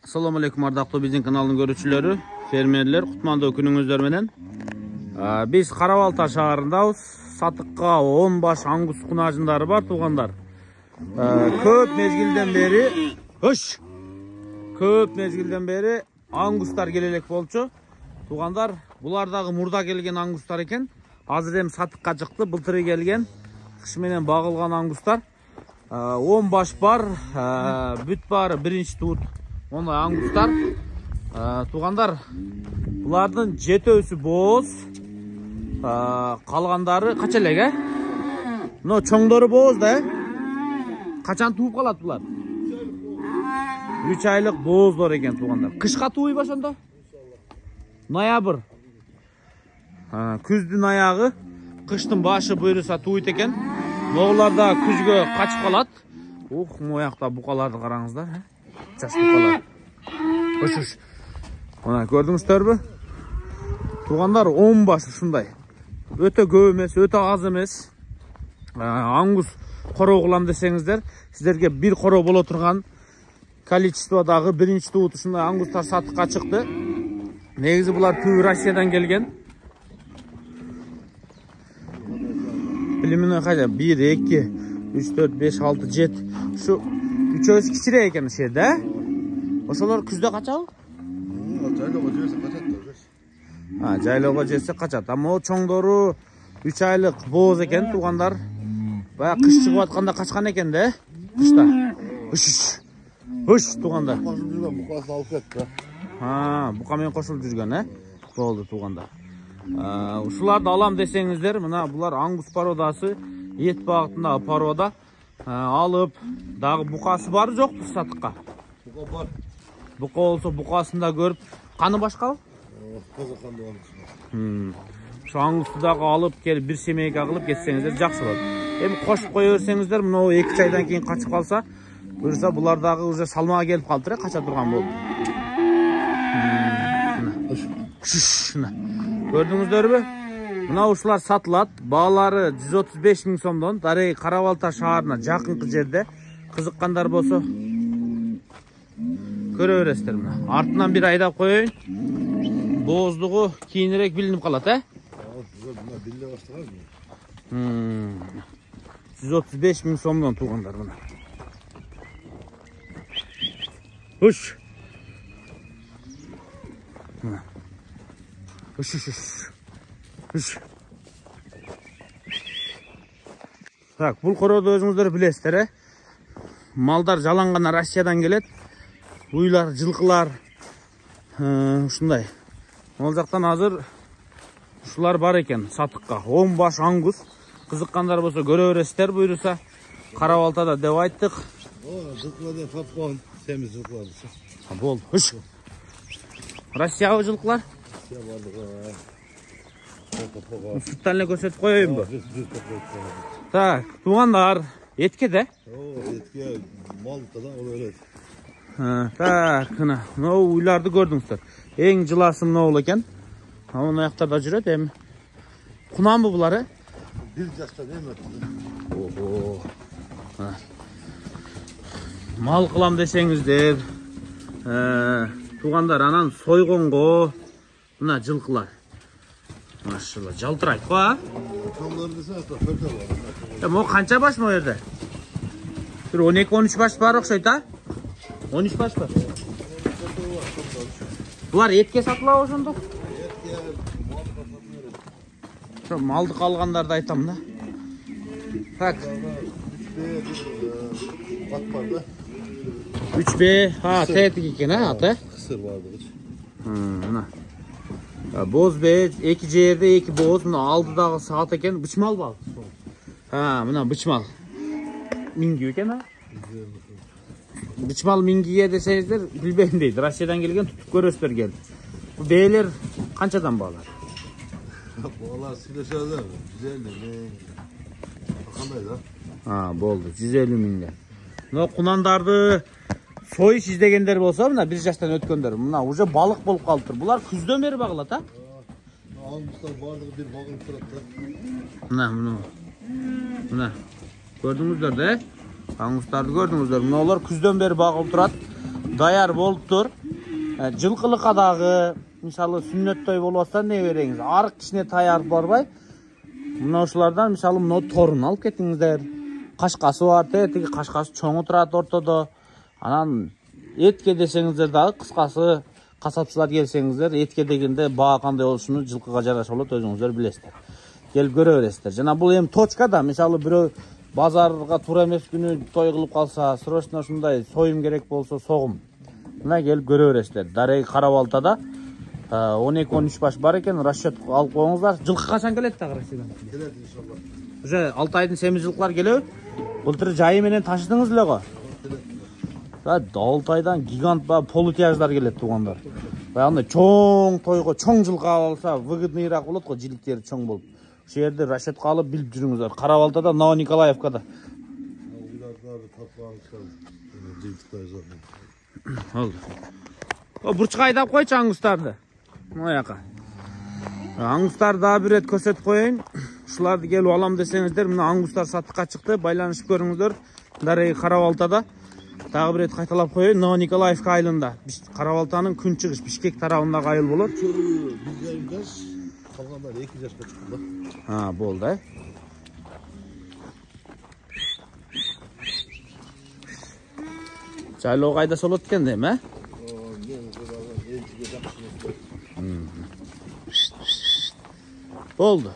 Assalamu alaikum ardaqlı bizim kanalının görüşçüleri, fermerler, kutmandı gününüzler menen. Biz Karabalta şaharındayız. Satıkka 10 baş angus kunajındары бар туғандар. Көп mezgilden beri angustar gelelek bolчу. Туғандар, bulardагы murda kelgen angustar eken. Азыр эми сатыкка чыкты, былтыры келген. Кыш менен багылган angustar. 10 baş бар, бүт бары биринчи туут. Ондай аңгустар. Туғандар, бұлардың жетөөсү бооз. Қалғандары қача элек, Но чоңдору бооз да, Качан тууп калат булар? 3 айлык бооздор экен туғандар. Кышка тууй башында? Ноябрь. Күздүн аягы, кыштын башы буйруса тууйт экен. Моголар да күзгө качып калат. Моякта букаларды караңыздар, Жаш букалар. Мына көрдүңүздөрбү? Туғандар 10 баш ушундай. Өтө көп эмес, өтө аз эмес. Аңгус короо кылам десеңиздер, сиздерге бир короо боло турган количестводагы биринчи туут ушундай аңгустар сатыкка чыкты. Негизи булар түбү Россиядан келген. Билимине кайда 1, 2, 3, 4, 5, 6, 7. Şu üçөөсү кичире экен ошол жерде, Ошолор күздө качабы? Жайлоого жерсе качат. Жайлоого жерсе качат. Ама чоңдору 3 айлык бооз экен туғандар. Бая кыш чыгып атканда качкан экен да, кышта. Туғандар. Кошулуп жүргөн букасын алып кетти. Бука менен кошулуп жүргөн, Болду туғандар. Ушуларды алам десеңиздер, мына булар аңгус породасы, эт багытындагы порода. Алып, дагы букасы бар жокту сатыкка? Бука бар. Бука болсо букасында көрүп, каны башкабы? Коза канды бар. Şu аңгусту дагы алып келип бир семейге кылып кетсеңиздер жакшы болот. Эми кошуп кое берсеңиздер, мына 2 айдан кийин качып калса, буюрса булар дагы уже салмага келип калыптыр, кача турган болуп. Көрдүңүздөрбү? Мына ушулар сатылат. Баалары 135 000 сомдон. Дарей Карабалта шаарына жакынкы жерде. Кызыккандар болсо көрө бересиздер мына. Артынан бир айдап коеюн. Бооздугу кийинирээк билинип калат, Мына биле баштаган. 135 000 сомдон туғандар мына. Так, бул корооду өзүңүздөр билесиздер, Малдар жалаң гана Россиядан келет. Уйлар, жылкылар, ушундай. Ол жактан азыр ушулар бар экен сатыкка. 10 баш аңгус. Кызыккандар болсо көрө бересиздер, буйруса. Карабалтада деп айттык. Жылкылар деп тапкан, семиз жылкылар. Болду. Россиябы жылкылар? Сырттан эле көрсөтүп коеюнбу? Так, туғандар, этке да? Этке малда да ол өлөт. Так, мына уйларды көрдүңүздөр. Эң жыласы мына боло экен. Мына жактарда жүрөт эми. Кунанбы булар, Бир жаштан эми. Мал кылам десеңиздер, туғандар анан сойгонго мына жылкылар. Машалла, жалтырайт го, Чоңдор десе, төртө бар. Мо канча баш мо жерде? Бир 12-13 баш бар окшойт, 13 баш бар. Булар этке сатылабы ошондо? Ошо малды калгандарды айтам да. Так. 3B, тетик экен, аты? Кысыр бардыгы. Мына. Боз бе, 2 жерде 2 боз, мына алдыдагы саат экен, бычмал бал. Мына бычмал. Минги экен, Бычмал мингиге десеңиздер, билбейм дейт. Россиядан келген тутуп көрөсүздөр келди. Бу бээлер канчадан баалар? Баалар сүйлөшөдү. 150 000. Кандай да? Болду. 150 000. Мына кунандарды сойыш издегендер болсо, мына 1 жаштан өткөндөр, мына уже балык болуп калыптыр. Булар күздөн бери багылат, Аңгустар бардыгы бир багылып турат да. Мына. Көрдүңүздөр да? Аңгустарды көрдүңүздөр. Мына олар күздөн бери багылып турат. даяр болуптур. Жылкылыкка дагы мисалы сүннөт той болуп атса не береңиз? Арык кичине таярып барбай. Мына ушулардан мисалы мына торун алып кетиңиздер. Кашкасы бар, тиги кашкасы чоңу турат ортодо. Анан этке десеңиздер дагы кыскасы касапчылар келсеңиздер, этке дегенде баа кандай болушуну жылкыга жараша болот, өзүңүздөр билесиздер. Келип көрө бересиздер. Жана бул эми точка да, мисалы бирөө базарга туура эмес күнү той кылып калса, срочно ушундай союм керек болсо согум. Мына келип көрө бересиздер. Дареги Кара-Балтада 12-13 баш бар экен, расчет алып коюңуздар. Жылкы качан келет тагы Россиядан? Келет иншалла. Уже 6 айдын семиз жылкылар келеби? Былтыр жайы менен ташыдыңыз эле го. 6 айдан гигант полутяждар келет туугандар. Андай чоң тойго чоң жылкы алса выгодныйраак болот го, жиликтери чоң болуп. Ошол жерде расчетка алып билип жүрүңүздөр. Кара-Балтада, Новониколаевкада. Бурчка айдап койчу аңгустарды. Мына жака. Аңгустарды дагы бир рет көрсөтүп коеюн. Ушуларды келип алам десеңиздер, мына аңгустар сатыкка чыкты. Байланышып көрүңүздөр. Дареги Кара-Балтада. Дагы бир рет кайталап коеюн. Новониколаевка айылында. Кара-Балтанын күнчыгыш Бишкек тарабындагы айыл болот. 1,5 жаш, калгандар 2 жашка чыкты да. Болду. Жайлоо кайда болот экен дейм, Болду.